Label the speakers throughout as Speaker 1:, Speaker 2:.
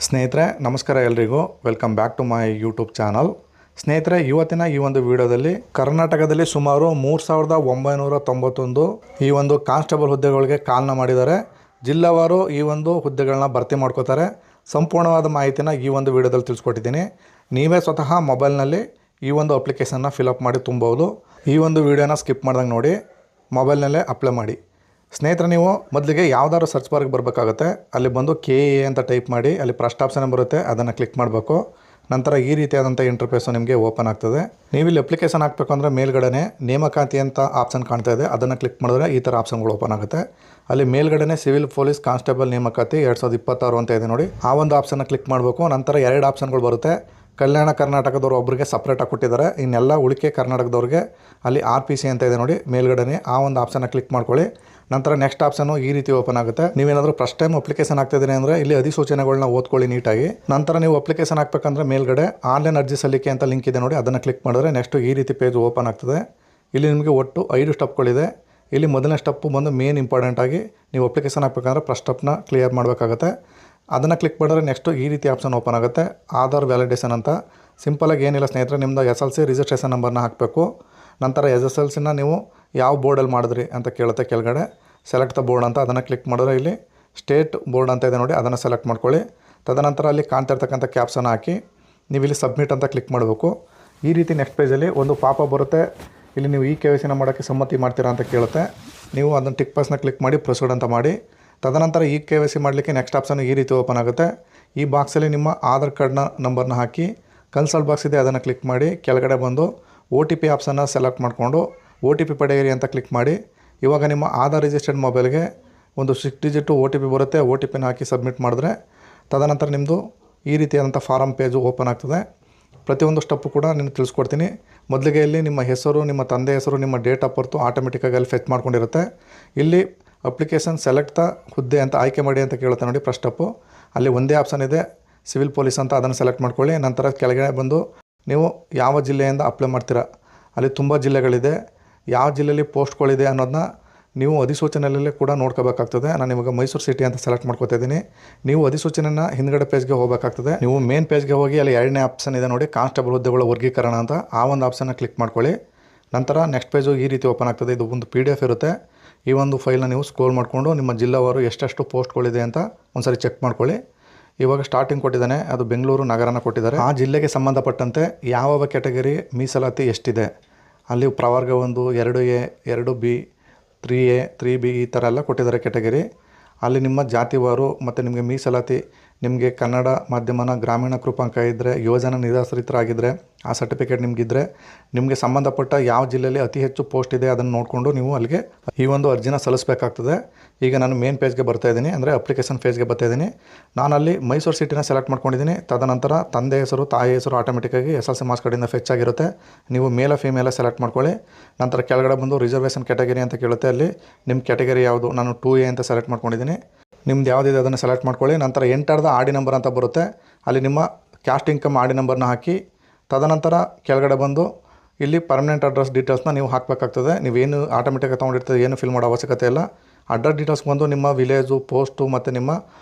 Speaker 1: ಸ್ನೇಹಿತರೆ ನಮಸ್ಕಾರ ಎಲ್ರಿಗೂ welcome back to my YouTube channel. ಸ್ನೇಹಿತರೆ ಇವತ್ತಿನ ಈ ಒಂದು ವಿಡಿಯೋದಲ್ಲಿ ಕರ್ನಾಟಕದಲ್ಲಿ ಸುಮಾರು 3991 ಈ ಒಂದು ಕಾನ್ಸ್ಟೇಬಲ್ ಹುದ್ದೆಗಳಿಗೆ ಕಾಲ್ನ ಮಾಡಿದ್ದಾರೆ. ಜಿಲ್ಲಾವಾರು ಈ ಒಂದು ಹುದ್ದೆಗಳನ್ನ ಭರ್ತಿ ಮಾಡ್ಕೋತಾರೆ. ಸಂಪೂರ್ಣವಾದ ಮಾಹಿತಿನ ಈ ಒಂದು ವಿಡಿಯೋದಲ್ಲಿ ತಿಳಿಸ್ಕೊಟ್ಟಿದ್ದೀನಿ. ನೀವೇ ಸ್ವತಃ ಮೊಬೈಲ್ನಲ್ಲಿ ಈ ಒಂದು ಅಪ್ಲಿಕೇಶನ್ನ ಫಿಲಪ್ ಮಾಡಿ ತುಂಬಬಹುದು. ಈ ಒಂದು ವಿಡಿಯೋನ ಸ್ಕಿಪ್ ಮಾಡ್ದಂಗೆ ನೋಡಿ, ಮೊಬೈಲ್ನಲ್ಲೇ ಅಪ್ಲೈ ಮಾಡಿ. ಸ್ನೇಹಿತರೆ ನೀವು ಮೊದಲಿಗೆ ಯಾವ್ದಾದ್ರು ಸರ್ಚ್ ಬಾರ್ಗೆ ಬರಬೇಕಾಗುತ್ತೆ. ಅಲ್ಲಿ ಬಂದು KA ಅಂತ ಟೈಪ್ ಮಾಡಿ, ಅಲ್ಲಿ ಫಸ್ಟ್ ಆಪ್ಷನ್ ಬರುತ್ತೆ, ಅದನ್ನು ಕ್ಲಿಕ್ ಮಾಡಬೇಕು. ನಂತರ ಈ ರೀತಿಯಾದಂಥ ಇಂಟರ್ಫೇಸು ನಿಮಗೆ ಓಪನ್ ಆಗ್ತದೆ. ನೀವು ಇಲ್ಲಿ ಅಪ್ಲಿಕೇಶನ್ ಹಾಕಬೇಕು ಅಂದರೆ ಮೇಲ್ಗಡೆ ನೇಮಕಾತಿ ಅಂತ ಆಪ್ಷನ್ ಕಾಣ್ತಾ ಇದೆ, ಅದನ್ನು ಕ್ಲಿಕ್ ಮಾಡಿದ್ರೆ ಈ ಥರ ಆಪ್ಷನ್ಗಳು ಓಪನ್ ಆಗುತ್ತೆ. ಅಲ್ಲಿ ಮೇಲ್ಗಡೆ ಸಿವಿಲ್ ಪೊಲೀಸ್ ಕಾನ್ಸ್ಟೇಬಲ್ ನೇಮಕಾತಿ 2026 ಅಂತ ಇದೆ ನೋಡಿ, ಆ ಒಂದು ಆಪ್ಷನ್ನ ಕ್ಲಿಕ್ ಮಾಡಬೇಕು. ನಂತರ 2 ಆಪ್ಷನ್ಗಳು ಬರುತ್ತೆ. ಕಲ್ಯಾಣ ಕರ್ನಾಟಕದವರು ಒಬ್ಬರಿಗೆ ಸಪ್ರೇಟಾಗಿ ಕೊಟ್ಟಿದ್ದಾರೆ, ಇನ್ನೆಲ್ಲ ಉಳಿಕೆ ಕರ್ನಾಟಕದವ್ರಿಗೆ ಅಲ್ಲಿ RPC ಅಂತ ಇದೆ ನೋಡಿ ಮೇಲ್ಗಡೆ, ಆ ಒಂದು ಆಪ್ಷನ್ನ ಕ್ಲಿಕ್ ಮಾಡ್ಕೊಳ್ಳಿ. ನಂತರ ನೆಕ್ಸ್ಟ್ ಆಪ್ಷನ್ನು ಈ ರೀತಿ ಓಪನ್ ಆಗುತ್ತೆ. ನೀವೇನಾದರೂ ಫಸ್ಟ್ ಟೈಮ್ ಅಪ್ಲಿಕೇಶನ್ ಹಾಕ್ತಿದ್ದೀರಿ ಅಂದರೆ ಇಲ್ಲಿ ಅಧಿಸೂಚನೆಗಳನ್ನ ಓದ್ಕೊಳ್ಳಿ ನೀಟಾಗಿ. ನಂತರ ನೀವು ಅಪ್ಲಿಕೇಶನ್ ಹಾಕಬೇಕಂದ್ರೆ ಮೇಲ್ಗಡೆ ಆನ್ಲೈನ್ ಅರ್ಜಿ ಸಲ್ಲಿಕೆ ಅಂತ ಲಿಂಕ್ ಇದೆ ನೋಡಿ, ಅದನ್ನು ಕ್ಲಿಕ್ ಮಾಡಿದ್ರೆ ನೆಕ್ಸ್ಟ್ ಈ ರೀತಿ ಪೇಜ್ ಓಪನ್ ಆಗ್ತದೆ. ಇಲ್ಲಿ ನಿಮಗೆ ಒಟ್ಟು 5 ಸ್ಟೆಪ್ಗಳಿದೆ. ಇಲ್ಲಿ ಮೊದಲನೇ ಸ್ಟೆಪ್ಪು ಬಂದು ಮೇನ್ ಇಂಪಾರ್ಟೆಂಟ್ ಆಗಿ ನೀವು ಅಪ್ಲಿಕೇಶನ್ ಹಾಕಬೇಕಂದ್ರೆ ಫಸ್ಟ್ ಸ್ಟೆಪ್ನ ಕ್ಲಿಯರ್ ಮಾಡಬೇಕಾಗುತ್ತೆ. ಅದನ್ನು ಕ್ಲಿಕ್ ಮಾಡಿದ್ರೆ ನೆಕ್ಸ್ಟು ಈ ರೀತಿ ಆಪ್ಷನ್ ಓಪನ್ ಆಗುತ್ತೆ, ಆಧಾರ್ ವ್ಯಾಲಿಡೇಷನ್ ಅಂತ. ಸಿಂಪಲಾಗಿ ಏನಿಲ್ಲ ಸ್ನೇಹಿತರೆ, ನಿಮ್ಮದು SLC ರಿಜಿಸ್ಟ್ರೇಷನ್ ನಂಬರ್ನ ಹಾಕಬೇಕು. ನಂತರ SSLCನ ನೀವು ಯಾವ ಬೋರ್ಡಲ್ಲಿ ಮಾಡಿದ್ರಿ ಅಂತ ಕೇಳುತ್ತೆ ಕೆಳಗಡೆ, ಸೆಲೆಕ್ಟ್ ದ ಬೋರ್ಡ್ ಅಂತ, ಅದನ್ನು ಕ್ಲಿಕ್ ಮಾಡಿದ್ರೆ ಇಲ್ಲಿ ಸ್ಟೇಟ್ ಬೋರ್ಡ್ ಅಂತ ಇದೆ ನೋಡಿ, ಅದನ್ನು ಸೆಲೆಕ್ಟ್ ಮಾಡ್ಕೊಳ್ಳಿ. ತದನಂತರ ಅಲ್ಲಿ ಕಾಣ್ತಾ ಇರ್ತಕ್ಕಂಥ ಕ್ಯಾಪ್ಸನ್ನು ಹಾಕಿ ನೀವು ಇಲ್ಲಿ ಸಬ್ಮಿಟ್ ಅಂತ ಕ್ಲಿಕ್ ಮಾಡಬೇಕು. ಈ ರೀತಿ ನೆಕ್ಸ್ಟ್ ಪೇಜಲ್ಲಿ ಒಂದು ಪಾಪ ಬರುತ್ತೆ. ಇಲ್ಲಿ ನೀವು KYCನ ಮಾಡೋಕ್ಕೆ ಸಮ್ಮತಿ ಮಾಡ್ತೀರಾ ಅಂತ ಕೇಳುತ್ತೆ. ನೀವು ಅದನ್ನು ಟಿಕ್ ಪಾಸ್ನ ಕ್ಲಿಕ್ ಮಾಡಿ ಪ್ರೊಸೀಡ್ ಅಂತ ಮಾಡಿ. ತದನಂತರ KYC ಮಾಡಲಿಕ್ಕೆ ನೆಕ್ಸ್ಟ್ ಆಪ್ಷನ್ ಈ ರೀತಿ ಓಪನ್ ಆಗುತ್ತೆ. ಈ ಬಾಕ್ಸಲ್ಲಿ ನಿಮ್ಮ ಆಧಾರ್ ಕಾರ್ಡ್ನ ನಂಬರ್ನ ಹಾಕಿ, ಕನ್ಸಲ್ಟ್ ಬಾಕ್ಸ್ ಇದೆ ಅದನ್ನು ಕ್ಲಿಕ್ ಮಾಡಿ, ಕೆಳಗಡೆ ಬಂದು OTP ಆಪ್ಷನ್ನ ಸೆಲೆಕ್ಟ್ ಮಾಡಿಕೊಂಡು OTP ಪಡೆಯಿರಿ ಅಂತ ಕ್ಲಿಕ್ ಮಾಡಿ. ಇವಾಗ ನಿಮ್ಮ ಆಧಾರ್ ರಿಜಿಸ್ಟರ್ಡ್ ಮೊಬೈಲ್ಗೆ ಒಂದು 6 ಡಿಜಿಟ್ OTP ಬರುತ್ತೆ, OTPನ ಹಾಕಿ ಸಬ್ಮಿಟ್ ಮಾಡಿದ್ರೆ ತದನಂತರ ನಿಮ್ಮದು ಈ ರೀತಿಯಾದಂಥ ಫಾರಮ್ ಪೇಜು ಓಪನ್ ಆಗ್ತದೆ. ಪ್ರತಿಯೊಂದು ಸ್ಟೆಪ್ಪು ಕೂಡ ನಾನು ತಿಳಿಸ್ಕೊಡ್ತೀನಿ. ಮೊದಲಿಗೆ ಇಲ್ಲಿ ನಿಮ್ಮ ಹೆಸರು, ನಿಮ್ಮ ತಂದೆ ಹೆಸರು, ನಿಮ್ಮ ಡೇಟ್ ಆಫ್ ಬರ್ತು ಆಟೋಮೆಟಿಕ್ಕಾಗಿ ಅಲ್ಲಿ ಫೆಚ್ ಮಾಡ್ಕೊಂಡಿರುತ್ತೆ. ಇಲ್ಲಿ ಅಪ್ಲಿಕೇಶನ್ ಸೆಲೆಕ್ಟ್ ದ ಹುದ್ದೆ ಅಂತ ಆಯ್ಕೆ ಮಾಡಿ ಅಂತ ಕೇಳುತ್ತೆ ನೋಡಿ ಫಸ್ಟ್ ಸ್ಟೆಪ್ಪು. ಅಲ್ಲಿ ಒಂದೇ ಆಪ್ಷನ್ ಇದೆ ಸಿವಿಲ್ ಪೊಲೀಸ್ ಅಂತ, ಅದನ್ನು ಸೆಲೆಕ್ಟ್ ಮಾಡ್ಕೊಳ್ಳಿ. ನಂತರ ಕೆಳಗಡೆ ಬಂದು ನೀವು ಯಾವ ಜಿಲ್ಲೆಯಿಂದ ಅಪ್ಲೈ ಮಾಡ್ತೀರಾ, ಅಲ್ಲಿ ತುಂಬ ಜಿಲ್ಲೆಗಳಿದೆ, ಯಾವ ಜಿಲ್ಲೆಯಲ್ಲಿ ಪೋಸ್ಟ್ಗಳಿದೆ ಅನ್ನೋದನ್ನ ನೀವು ಅಧಿಸೂಚನೆಯಲ್ಲಿ ಕೂಡ ನೋಡ್ಕೋಬೇಕಾಗ್ತದೆ. ನಾನು ಇವಾಗ ಮೈಸೂರು ಸಿಟಿ ಅಂತ ಸೆಲೆಕ್ಟ್ ಮಾಡ್ಕೊತಾ ಇದ್ದೀನಿ. ನೀವು ಅಧಿಸೂಚನೆನ ಹಿಂದ್ಗಡೆ ಪೇಜ್ಗೆ ಹೋಗಬೇಕಾಗ್ತದೆ. ನೀವು ಮೇನ್ ಪೇಜ್ಗೆ ಹೋಗಿ ಅಲ್ಲಿ 2ನೇ ಆಪ್ಷನ್ ಇದೆ ನೋಡಿ, ಕಾನ್ಸ್ಟೇಬಲ್ ಹುದ್ದೆಗಳ ವರ್ಗೀಕರಣ ಅಂತ, ಆ ಒಂದು ಆಪ್ಷನ್ನ ಕ್ಲಿಕ್ ಮಾಡ್ಕೊಳ್ಳಿ. ನಂತರ ನೆಕ್ಸ್ಟ್ ಪೇಜು ಈ ರೀತಿ ಓಪನ್ ಆಗ್ತದೆ. ಇದು ಒಂದು PDF ಇರುತ್ತೆ. ಈ ಒಂದು ಫೈಲ್ನ ನೀವು ಸ್ಕ್ರೋಲ್ ಮಾಡಿಕೊಂಡು ನಿಮ್ಮ ಜಿಲ್ಲಾವಾರು ಎಷ್ಟೆಷ್ಟು ಪೋಸ್ಟ್ಗಳಿದೆ ಅಂತ ಒಂದ್ಸರಿ ಚೆಕ್ ಮಾಡ್ಕೊಳ್ಳಿ. ಇವಾಗ ಸ್ಟಾರ್ಟಿಂಗ್ ಕೊಟ್ಟಿದ್ದಾನೆ, ಅದು ಬೆಂಗಳೂರು ನಗರನ ಕೊಟ್ಟಿದ್ದಾರೆ. ಆ ಜಿಲ್ಲೆಗೆ ಸಂಬಂಧಪಟ್ಟಂತೆ ಯಾವ ಕ್ಯಾಟಗರಿ ಮೀಸಲಾತಿ ಎಷ್ಟಿದೆ, ಅಲ್ಲಿ ಪ್ರವರ್ಗ 1, 2A, 2B, 3A, 3B ಈ ಥರ ಎಲ್ಲ ಕೊಟ್ಟಿದ್ದಾರೆ ಕ್ಯಾಟಗರಿ. ಅಲ್ಲಿ ನಿಮ್ಮ ಜಾತಿವಾರು ಮತ್ತು ನಿಮಗೆ ಮೀಸಲಾತಿ, ನಿಮಗೆ ಕನ್ನಡ ಮಾಧ್ಯಮನ ಗ್ರಾಮೀಣ ಕೃಪಾಂಕ ಇದ್ದರೆ, ಯೋಜನಾ ನಿರಾಶ್ರಿತರಾಗಿದ್ದರೆ ಆ ಸರ್ಟಿಫಿಕೇಟ್ ನಿಮಗಿದ್ರೆ, ನಿಮಗೆ ಸಂಬಂಧಪಟ್ಟ ಯಾವ ಜಿಲ್ಲೆಯಲ್ಲಿ ಅತಿ ಹೆಚ್ಚು ಪೋಸ್ಟ್ ಇದೆ ಅದನ್ನು ನೋಡಿಕೊಂಡು ನೀವು ಅಲ್ಲಿಗೆ ಈ ಒಂದು ಅರ್ಜಿನ ಸಲ್ಲಿಸಬೇಕಾಗ್ತದೆ. ಈಗ ನಾನು ಮೇನ್ ಪೇಜ್ಗೆ ಬರ್ತಾಯಿದ್ದೀನಿ, ಅಂದರೆ ಅಪ್ಲಿಕೇಶನ್ ಪೇಜ್ಗೆ ಬರ್ತಾಯಿದ್ದೀನಿ. ನಾನಲ್ಲಿ ಮೈಸೂರು ಸಿಟಿನ ಸೆಲೆಕ್ಟ್ ಮಾಡ್ಕೊಂಡಿದ್ದೀನಿ. ತದನಂತರ ತಂದೆ ಹೆಸರು, ತಾಯಿ ಹೆಸರು ಆಟೋಮೆಟಿಕ್ಕಾಗಿ SLC ಮಾರ್ಕ್ಸ್ ಕಾರ್ಡಿಂದ ಫೆಚ್ ಆಗಿರುತ್ತೆ. ನೀವು ಮೇಲ ಫೀಮೇಲ ಸೆಲೆಕ್ಟ್ ಮಾಡ್ಕೊಳ್ಳಿ. ನಂತರ ಕೆಳಗಡೆ ಬಂದು ರಿಸರ್ವೇಷನ್ ಕ್ಯಾಟಗರಿ ಅಂತ ಕೇಳುತ್ತೆ, ಅಲ್ಲಿ ನಿಮ್ಮ ಕ್ಯಾಟಗರಿ ಯಾವುದು, ನಾನು 2A ಅಂತ ಸೆಲೆಕ್ಟ್ ಮಾಡ್ಕೊಂಡಿದ್ದೀನಿ. ನಿಮ್ದು ಯಾವುದಿದೆ ಅದನ್ನು ಸೆಲೆಕ್ಟ್ ಮಾಡ್ಕೊಳ್ಳಿ. ನಂತರ ಎಂಟರ್ದ ಆಡಿ ನಂಬರ್ ಅಂತ ಬರುತ್ತೆ, ಅಲ್ಲಿ ನಿಮ್ಮ ಕ್ಯಾಸ್ಟ್ ಇನ್ಕಮ್ ಆಡಿ ನಂಬರ್ನ ಹಾಕಿ. ತದನಂತರ ಕೆಳಗಡೆ ಬಂದು ಇಲ್ಲಿ ಪರ್ಮನೆಂಟ್ ಅಡ್ರೆಸ್ ಡೀಟೇಲ್ಸ್ನ ನೀವು ಹಾಕಬೇಕಾಗ್ತದೆ. ನೀವೇನು ಆಟೋಮೆಟಿಕ್ಕಾಗಿ ತೊಗೊಂಡಿರ್ತದೆ, ಏನು ಫಿಲ್ ಮಾಡೋ ಅವಶ್ಯಕತೆ ಇಲ್ಲ. ಅಡ್ರೆಸ್ ಡೀಟೇಲ್ಸ್ ಬಂದು ನಿಮ್ಮ ವಿಲೇಜು, ಪೋಸ್ಟು ಮತ್ತು ನಿಮ್ಮ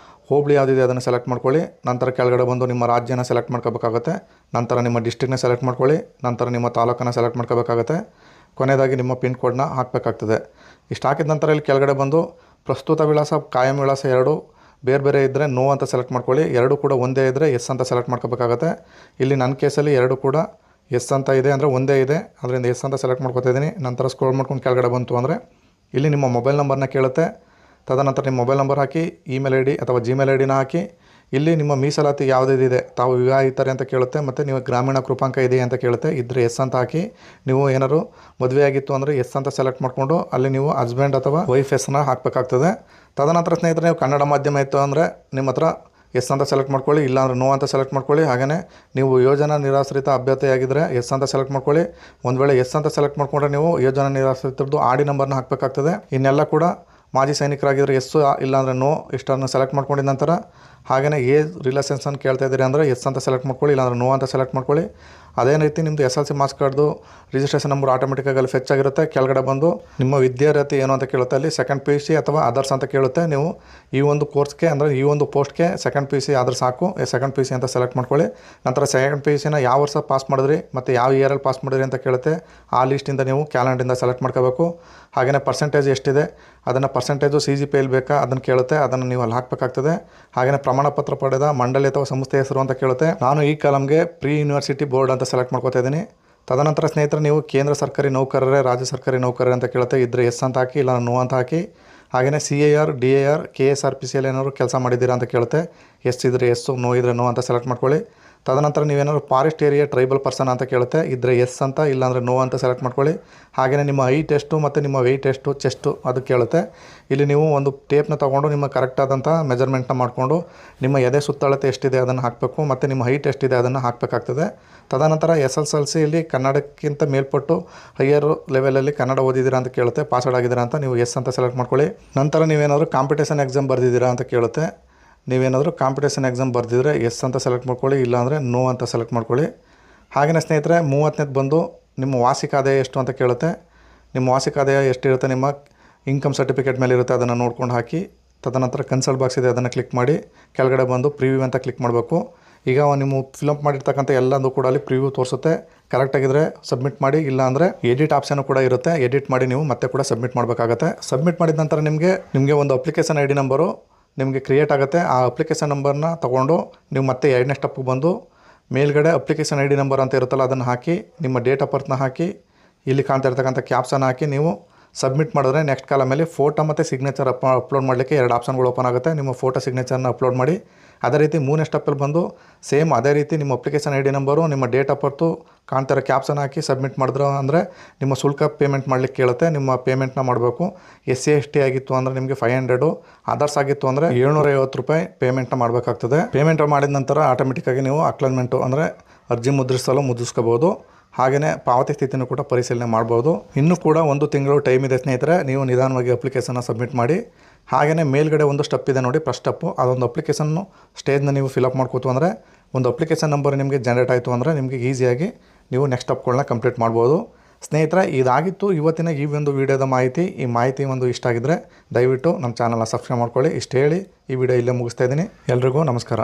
Speaker 1: ಹೋಬಳಿ ಯಾವುದಿದೆ ಅದನ್ನು ಸೆಲೆಕ್ಟ್ ಮಾಡ್ಕೊಳ್ಳಿ. ನಂತರ ಕೆಳಗಡೆ ಬಂದು ನಿಮ್ಮ ರಾಜ್ಯನ ಸೆಲೆಕ್ಟ್ ಮಾಡ್ಕೋಬೇಕಾಗುತ್ತೆ. ನಂತರ ನಿಮ್ಮ ಡಿಸ್ಟ್ರಿಕ್ನ ಸೆಲೆಕ್ಟ್ ಮಾಡ್ಕೊಳ್ಳಿ. ನಂತರ ನಿಮ್ಮ ತಾಲೂಕನ್ನು ಸೆಲೆಕ್ಟ್ ಮಾಡ್ಕೋಬೇಕಾಗುತ್ತೆ. ಕೊನೆಯದಾಗಿ ನಿಮ್ಮ ಪಿನ್ ಕೋಡ್ನ ಹಾಕಬೇಕಾಗ್ತದೆ. ಇಷ್ಟು ಹಾಕಿದ ನಂತರ ಇಲ್ಲಿ ಕೆಳಗಡೆ ಬಂದು ಪ್ರಸ್ತುತ ವಿಳಾಸ, ಕಾಯಂ ವಿಳಾಸ 2 ಬೇರೆ ಬೇರೆ ಇದ್ದರೆ ನೋ ಅಂತ ಸೆಲೆಕ್ಟ್ ಮಾಡ್ಕೊಳ್ಳಿ. 2 ಕೂಡ ಒಂದೇ ಇದ್ದರೆ ಎಸ್ ಅಂತ ಸೆಲೆಕ್ಟ್ ಮಾಡ್ಕೋಬೇಕಾಗತ್ತೆ. ಇಲ್ಲಿ ನನ್ನ ಕೇಸಲ್ಲಿ 2 ಕೂಡ ಎಸ್ ಅಂತ ಇದೆ, ಅಂದರೆ ಒಂದೇ ಇದೆ, ಅದರಿಂದ ಎಸ್ ಅಂತ ಸೆಲೆಕ್ಟ್ ಮಾಡ್ಕೊತಾ ಇದ್ದೀನಿ. ನಂತರ ಸ್ಕ್ರೋಲ್ ಮಾಡ್ಕೊಂಡು ಕೆಳಗಡೆ ಬಂತು ಅಂದರೆ ಇಲ್ಲಿ ನಿಮ್ಮ ಮೊಬೈಲ್ ನಂಬರ್ನ ಕೇಳುತ್ತೆ. ತದನಂತರ ನಿಮ್ಮ ಮೊಬೈಲ್ ನಂಬರ್ ಹಾಕಿ, ಇಮೇಲ್ ID ಅಥವಾ Gmail IDನ ಹಾಕಿ. ಇಲ್ಲಿ ನಿಮ್ಮ ಮೀಸಲಾತಿ ಯಾವುದಿದೆ, ತಾವು ವಿವಾಹಿತರೆ ಅಂತ ಕೇಳುತ್ತೆ, ಮತ್ತು ನೀವು ಗ್ರಾಮೀಣ ಕೃಪಾಂಕ ಇದೆ ಅಂತ ಕೇಳುತ್ತೆ. ಇದ್ದರೆ ಎಸ್ ಅಂತ ಹಾಕಿ. ನೀವು ಏನಾದ್ರು ಮದುವೆ ಆಗಿತ್ತು ಅಂದರೆ ಎಸ್ ಅಂತ ಸೆಲೆಕ್ಟ್ ಮಾಡಿಕೊಂಡು ಅಲ್ಲಿ ನೀವು ಹಸ್ಬೆಂಡ್ ಅಥವಾ ವೈಫ್ ಎಸ್ನ ಹಾಕಬೇಕಾಗ್ತದೆ. ತದನಂತರ ಸ್ನೇಹಿತರೆ ನೀವು ಕನ್ನಡ ಮಾಧ್ಯಮ ಇತ್ತು ಅಂದರೆ ನಿಮ್ಮ ಹತ್ರ ಎಸ್ ಅಂತ ಸೆಲೆಕ್ಟ್ ಮಾಡ್ಕೊಳ್ಳಿ, ಇಲ್ಲಾಂದರೆ ನೋ ಅಂತ ಸೆಲೆಕ್ಟ್ ಮಾಡ್ಕೊಳ್ಳಿ. ಹಾಗೆಯೇ ನೀವು ಯೋಜನಾ ನಿರಾಶ್ರಿತ ಅಭ್ಯರ್ಥಿಯಾಗಿದ್ದರೆ ಎಸ್ ಅಂತ ಸೆಲೆಕ್ಟ್ ಮಾಡ್ಕೊಳ್ಳಿ. ಒಂದು ವೇಳೆ ಎಸ್ ಅಂತ ಸೆಲೆಕ್ಟ್ ಮಾಡಿಕೊಂಡ್ರೆ ನೀವು ಯೋಜನಾ ನಿರಾಶ್ರಿತರದ್ದು ಆಡಿ ನಂಬರ್ನ ಹಾಕಬೇಕಾಗ್ತದೆ. ಇನ್ನೆಲ್ಲ ಕೂಡ ಮಾಜಿ ಸೈನಿಕರಾಗಿದ್ದರೆ ಎಸ್ಸು ಇಲ್ಲಾಂದರೆ ನೋ ಇಷ್ಟನ್ನು ಸೆಲೆಕ್ಟ್ ಮಾಡ್ಕೊಂಡಿದ ನಂತರ ಹಾಗೆಯೇ ಏಜ್ ರಿಲೇಷನ್ಸ್ ಅಂತ ಕೇಳ್ತಾ ಇದ್ದೀರಿ ಅಂದರೆ ಎಸ್ ಅಂತ ಸೆಲೆಕ್ಟ್ ಮಾಡ್ಕೊಳ್ಳಿ, ಇಲ್ಲಾಂದ್ರೆ ನೋ ಅಂತ ಸೆಲೆಕ್ಟ್ ಮಾಡ್ಕೊಳ್ಳಿ. ಅದೇ ರೀತಿ ನಿಮ್ಮದು SLC ಮಾರ್ಕ್ಸ್ ಕಾರ್ಡ್ದು ರಿಜಿಸ್ಟ್ರೇಷನ್ ನಂಬರ್ ಆಟೋಮೆಟಿಕ್ಕಾಗಿ ಅಲ್ಲಿ ಫೆಚ್ ಆಗಿರುತ್ತೆ. ಕೆಳಗಡೆ ಬಂದು ನಿಮ್ಮ ವಿದ್ಯಾರ್ಥಿ ಏನು ಅಂತ ಕೇಳುತ್ತೆ, ಅಲ್ಲಿ ಸೆಕೆಂಡ್ PUC ಅಥವಾ ಅದರ್ಸ್ ಅಂತ ಕೇಳುತ್ತೆ. ನೀವು ಈ ಒಂದು ಕೋರ್ಸ್ಗೆ ಅಂದರೆ ಈ ಒಂದು ಪೋಸ್ಟ್ಗೆ ಸೆಕೆಂಡ್ PUC ಆದ್ರೆ ಸಾಕು, ಸೆಕೆಂಡ್ PUC ಅಂತ ಸೆಲೆಕ್ಟ್ ಮಾಡ್ಕೊಳ್ಳಿ. ನಂತರ ಸೆಕೆಂಡ್ PUCನ ಯಾವ ವರ್ಷ ಪಾಸ್ ಮಾಡಿದ್ರಿ ಮತ್ತು ಯಾವ ಇಯರಲ್ಲಿ ಪಾಸ್ ಮಾಡಿದ್ರಿ ಅಂತ ಕೇಳುತ್ತೆ. ಆ ಲಿಸ್ಟಿಂದ ನೀವು ಕ್ಯಾಲೆಂಡರಿಂದ ಸೆಲೆಕ್ಟ್ ಮಾಡ್ಕೋಬೇಕು. ಹಾಗೆಯೇ ಪರ್ಸೆಂಟೇಜ್ ಎಷ್ಟಿದೆ ಅದನ್ನು ಪರ್ಸೆಂಟೇಜು CGPA ಬೇಕಾ ಅದನ್ನು ಕೇಳುತ್ತೆ, ಅದನ್ನು ನೀವು ಅಲ್ಲಿ ಹಾಕಬೇಕಾಗ್ತದೆ. ಹಾಗೆಯೇ ಪ್ರಮಾಣ ಪತ್ರ ಪಡೆದ ಮಂಡಳಿ ಅಥವಾ ಸಂಸ್ಥೆ ಹೆಸರು ಅಂತ ಕೇಳುತ್ತೆ. ನಾನು ಈ ಕಾಲಮ್ಗೆ ಪ್ರೀ ಯೂನಿವರ್ಸಿಟಿ ಬೋರ್ಡ್ ಅಂತ ಸೆಲೆಕ್ಟ್ ಮಾಡ್ಕೋತಾ ಇದ್ದೀನಿ. ತದನಂತರ ಸ್ನೇಹಿತರೆ ನೀವು ಕೇಂದ್ರ ಸರ್ಕಾರಿ ನೌಕರರೇ ರಾಜ್ಯ ಸರ್ಕಾರಿ ನೌಕರರೇ ಅಂತ ಕೇಳುತ್ತೆ. ಇದ್ರೆ ಎಸ್ ಅಂತ ಹಾಕಿ, ಇಲ್ಲ ನೋ ಅಂತ ಹಾಕಿ. ಹಾಗೆಯೇ CIR DIR KSRPCL ಏನಾದ್ರು ಕೆಲಸ ಮಾಡಿದ್ದೀರಾ ಅಂತ ಕೇಳುತ್ತೆ. ಎಸ್ ಇದ್ರೆ ಎಸ್ಸು, ನೋ ಇದ್ರೆ ನೋ ಅಂತ ಸೆಲೆಕ್ಟ್ ಮಾಡ್ಕೊಳ್ಳಿ. ತದನಂತರ ನೀವೇನಾದ್ರು ಫಾರೆಸ್ಟ್ ಏರಿಯಾ ಟ್ರೈಬಲ್ ಪರ್ಸನ್ ಅಂತ ಕೇಳುತ್ತೆ. ಇದ್ರೆ ಎಸ್ ಅಂತ, ಇಲ್ಲಾಂದರೆ ನೋ ಅಂತ ಸೆಲೆಕ್ಟ್ ಮಾಡ್ಕೊಳ್ಳಿ. ಹಾಗೆಯೇ ನಿಮ್ಮ ಹೈಟ್ ಎಷ್ಟು ಮತ್ತು ನಿಮ್ಮ ವೆಯ್ಟ್ ಎಷ್ಟು, ಚೆಸ್ಟು ಅದು ಕೇಳುತ್ತೆ. ಇಲ್ಲಿ ನೀವು ಒಂದು ಟೇಪ್ನ ತೊಗೊಂಡು ನಿಮ್ಮ ಕರೆಕ್ಟಾದಂಥ ಮೆಜರ್ಮೆಂಟ್ನ ಮಾಡಿಕೊಂಡು ನಿಮ್ಮ ಎದೆ ಸುತ್ತಳತೆ ಎಷ್ಟಿದೆ ಅದನ್ನು ಹಾಕಬೇಕು ಮತ್ತು ನಿಮ್ಮ ಹೈಟ್ ಎಷ್ಟಿದೆ ಅದನ್ನು ಹಾಕಬೇಕಾಗ್ತದೆ. ತದನಂತರ SSLCಯಲ್ಲಿ ಕನ್ನಡಕ್ಕಿಂತ ಮೇಲ್ಪಟ್ಟು ಹೈಯರ್ ಲೆವೆಲಲ್ಲಿ ಕನ್ನಡ ಓದಿದ್ದೀರಾ ಅಂತ ಕೇಳುತ್ತೆ. ಪಾಸ್ಡ್ ಆಗಿದ್ದೀರಾ ಅಂತ ನೀವು ಎಸ್ ಅಂತ ಸೆಲೆಕ್ಟ್ ಮಾಡ್ಕೊಳ್ಳಿ. ನಂತರ ನೀವೇನಾದರೂ ಕಾಂಪಿಟೇಷನ್ ಎಕ್ಸಾಮ್ ಬರೆದಿದ್ದೀರಾ ಅಂತ ಕೇಳುತ್ತೆ. ನೀವೇನಾದರೂ ಕಾಂಪಿಟೇಷನ್ ಎಕ್ಸಾಮ್ ಬರೆದಿದ್ರೆ ಎಸ್ ಅಂತ ಸೆಲೆಕ್ಟ್ ಮಾಡ್ಕೊಳ್ಳಿ, ಇಲ್ಲಾಂದರೆ ನೋ ಅಂತ ಸೆಲೆಕ್ಟ್ ಮಾಡ್ಕೊಳ್ಳಿ. ಹಾಗೆಯೇ ಸ್ನೇಹಿತರೆ 30ನೇದು ಬಂದು ನಿಮ್ಮ ವಾರ್ಷಿಕ ಆದಾಯ ಎಷ್ಟು ಅಂತ ಕೇಳುತ್ತೆ. ನಿಮ್ಮ ವಾರ್ಷಿಕ ಆದಾಯ ಎಷ್ಟಿರುತ್ತೆ ನಿಮ್ಮ ಇನ್ಕಮ್ ಸರ್ಟಿಫಿಕೇಟ್ ಮೇಲೆ ಇರುತ್ತೆ, ಅದನ್ನು ನೋಡ್ಕೊಂಡು ಹಾಕಿ. ತದನಂತರ ಕನ್ಸಲ್ಟ್ ಬಾಕ್ಸ್ ಇದೆ, ಅದನ್ನು ಕ್ಲಿಕ್ ಮಾಡಿ ಕೆಳಗಡೆ ಬಂದು ಪ್ರಿವ್ಯೂ ಅಂತ ಕ್ಲಿಕ್ ಮಾಡಬೇಕು. ಈಗ ನೀವು ಫಿಲಪ್ ಮಾಡಿರ್ತಕ್ಕಂಥ ಎಲ್ಲದೂ ಕೂಡ ಅಲ್ಲಿ ಪ್ರಿವ್ಯೂ ತೋರಿಸುತ್ತೆ. ಕರೆಕ್ಟಾಗಿದ್ದರೆ ಸಬ್ಮಿಟ್ ಮಾಡಿ, ಇಲ್ಲ ಎಡಿಟ್ ಆಪ್ಷನ್ ಕೂಡ ಇರುತ್ತೆ. ಎಡಿಟ್ ಮಾಡಿ ನೀವು ಮತ್ತೆ ಕೂಡ ಸಬ್ಮಿಟ್ ಮಾಡಬೇಕಾಗತ್ತೆ. ಸಬ್ಮಿಟ್ ಮಾಡಿದ ನಂತರ ನಿಮಗೆ ಒಂದು ಅಪ್ಲಿಕೇಶನ್ ID ನಂಬರು ನಿಮಗೆ ಕ್ರಿಯೇಟ್ ಆಗುತ್ತೆ. ಆ ಅಪ್ಲಿಕೇಶನ್ ನಂಬರ್ನ ತೊಗೊಂಡು ನೀವು ಮತ್ತೆ 2ನೇ ಸ್ಟೆಪ್ಗೆ ಬಂದು ಮೇಲ್ಗಡೆ ಅಪ್ಲಿಕೇಶನ್ ID ನಂಬರ್ ಅಂತ ಇರುತ್ತಲ್ಲ ಅದನ್ನು ಹಾಕಿ, ನಿಮ್ಮ ಡೇಟ್ ಆಫ್ ಬರ್ತ್ನ ಹಾಕಿ, ಇಲ್ಲಿ ಕಾಣ್ತಾ ಇರ್ತಕ್ಕಂಥ ಕ್ಯಾಪ್ಸನ್ ಹಾಕಿ ನೀವು ಸಬ್ಮಿಟ್ ಮಾಡಿದ್ರೆ ನೆಕ್ಸ್ಟ್ ಕಾಲಮಲ್ಲಿ ಫೋಟೋ ಮತ್ತು ಸಿಗ್ನೇಚರ್ ಅಪ್ಲೋಡ್ ಮಾಡಲಿಕ್ಕೆ 2 ಆಪ್ಷನ್ಗಳು ಓಪನ್ ಆಗುತ್ತೆ. ನಿಮ್ಮ ಫೋಟೋ ಸಿಗ್ನೇಚರ್ನ ಅಪ್ಲೋಡ್ ಮಾಡಿ. ಅದೇ ರೀತಿ 3ನೇ ಸ್ಟೆಪ್ಪಲ್ಲಿ ಬಂದು ಸೇಮ್ ಅದೇ ರೀತಿ ನಿಮ್ಮ ಅಪ್ಲಿಕೇಶನ್ ID ನಂಬರು, ನಿಮ್ಮ ಡೇಟ್ ಆಫ್ ಬರ್ತು, ಕಾಣ್ತಿರೋ ಕ್ಯಾಪ್ಸನ್ ಹಾಕಿ ಸಬ್ಮಿಟ್ ಮಾಡಿದ್ರು ಅಂದರೆ ನಿಮ್ಮ ಶುಲ್ಕ ಪೇಮೆಂಟ್ ಮಾಡಲಿಕ್ಕೆ ಕೇಳುತ್ತೆ. ನಿಮ್ಮ ಪೇಮೆಂಟ್ನ ಮಾಡಬೇಕು. SC ST ಆಗಿತ್ತು ಅಂದರೆ ನಿಮಗೆ 500, ಅದರ್ಸ್ ಆಗಿತ್ತು ಅಂದರೆ 750 ರೂಪಾಯಿ ಪೇಮೆಂಟ್ನ ಮಾಡಬೇಕಾಗ್ತದೆ. ಪೇಮೆಂಟ್ ಮಾಡಿದ ನಂತರ ಆಟೋಮೆಟಿಕ್ಕಾಗಿ ನೀವು ಅಕ್ಲಾನ್ಮೆಂಟು ಅಂದರೆ ಅರ್ಜಿ ಮುದ್ರಿಸ್ಬೋದು. ಹಾಗೆಯೇ ಪಾವತಿ ಸ್ಥಿತಿನೂ ಕೂಡ ಪರಿಶೀಲನೆ ಮಾಡ್ಬೋದು. ಇನ್ನೂ ಕೂಡ 1 ತಿಂಗಳು ಟೈಮ್ ಇದೆ ಸ್ನೇಹಿತರೆ. ನೀವು ನಿಧಾನವಾಗಿ ಅಪ್ಲಿಕೇಶನ್ನ ಸಬ್ಮಿಟ್ ಮಾಡಿ. ಹಾಗೆಯೇ ಮೇಲ್ಗಡೆ ಒಂದು ಸ್ಟೆಪ್ ಇದೆ ನೋಡಿ, ಫಸ್ಟ್ ಸ್ಟೆಪ್ಪು. ಅದೊಂದು ಅಪ್ಲಿಕೇಶನ್ನು ಸ್ಟೇಜ್ನ ನೀವು ಫಿಲಪ್ ಮಾಡ್ಕೋತು ಅಂದರೆ ಒಂದು ಅಪ್ಲಿಕೇಶನ್ ನಂಬರ್ ನಿಮಗೆ ಜನರೇಟ್ ಆಯಿತು ಅಂದರೆ ನಿಮಗೆ ಈಸಿಯಾಗಿ ನೀವು ನೆಕ್ಸ್ಟ್ ಸ್ಟೆಪ್ಗಳನ್ನ ಕಂಪ್ಲೀಟ್ ಮಾಡ್ಬೋದು. ಸ್ನೇಹಿತರೆ ಇದಾಗಿತ್ತು ಇವತ್ತಿನ ಈ ಒಂದು ವಿಡಿಯೋದ ಮಾಹಿತಿ. ಈ ಮಾಹಿತಿ ಒಂದು ಇಷ್ಟ ಆಗಿದ್ದರೆ ದಯವಿಟ್ಟು ನಮ್ಮ ಚಾನಲ್ನ ಸಬ್ಸ್ಕ್ರೈಬ್ ಮಾಡ್ಕೊಳ್ಳಿ. ಇಷ್ಟು ಹೇಳಿ ಈ ವಿಡಿಯೋ ಇಲ್ಲೇ ಮುಗಿಸ್ತಾ ಇದ್ದೀನಿ. ಎಲ್ರಿಗೂ ನಮಸ್ಕಾರ.